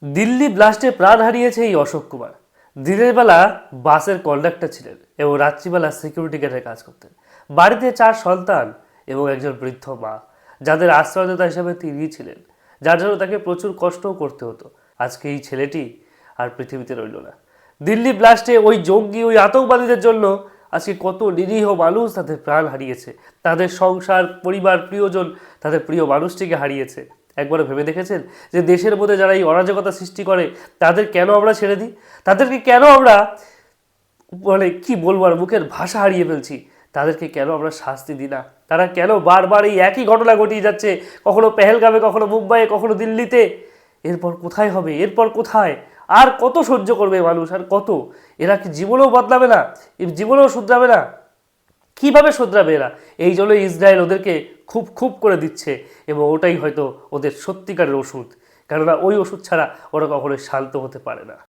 দিল্লি ব্লাস্টে প্রাণ হারিয়েছে এই অশোক কুমার। দিনের বেলা বাসের কন্ডাক্টর ছিলেন এবং রাত্রিবেলা সিকিউরিটি গার্ডের কাজ করতেন। বাড়িতে 4 সন্তান এবং একজন বৃদ্ধ মা, যাদের আশ্রয়দাতা হিসাবে তিনিই ছিলেন, যার জন্য তাকে প্রচুর কষ্টও করতে হতো। আজকে এই ছেলেটি আর পৃথিবীতে রইল না। দিল্লি ব্লাস্টে ওই জঙ্গি, ওই আতঙ্কবাদীদের জন্য আজকে কত নিরীহ মানুষ তাদের প্রাণ হারিয়েছে, তাদের সংসার, পরিবার, প্রিয়জন, তাদের প্রিয় মানুষটিকে হারিয়েছে। একবার ভেবে দেখেছেন যে দেশের মধ্যে যারা এই অরাজকতা সৃষ্টি করে তাদের কেন আমরা ছেড়ে দিই? তাদেরকে কেন আমরা কি বলবো, আর মুখের ভাষা হারিয়ে ফেলছি? তাদেরকে কেন আমরা শাস্তি দিই না? তারা কেন বারবার এই একই ঘটনা ঘটিয়ে যাচ্ছে, কখনো পেহেলগামে, কখনো মুম্বাইয়ে, কখনো দিল্লিতে? এরপর কোথায় হবে? এরপর কোথায়? আর কত সহ্য করবে মানুষ? আর কত? এরা কি জীবনেও বদলাবে না? এর জীবনেও শুধরাবে না? কিভাবে শুধরাবে এরা? এই জন্য ইসরায়েল ওদেরকে খুব খুব করে দিচ্ছে এবং ওটাই হয়তো ওদের সত্যিকারের ওষুধ, কেননা ওই ওষুধ ছাড়া ওরা কখনোই শান্ত হতে পারে না।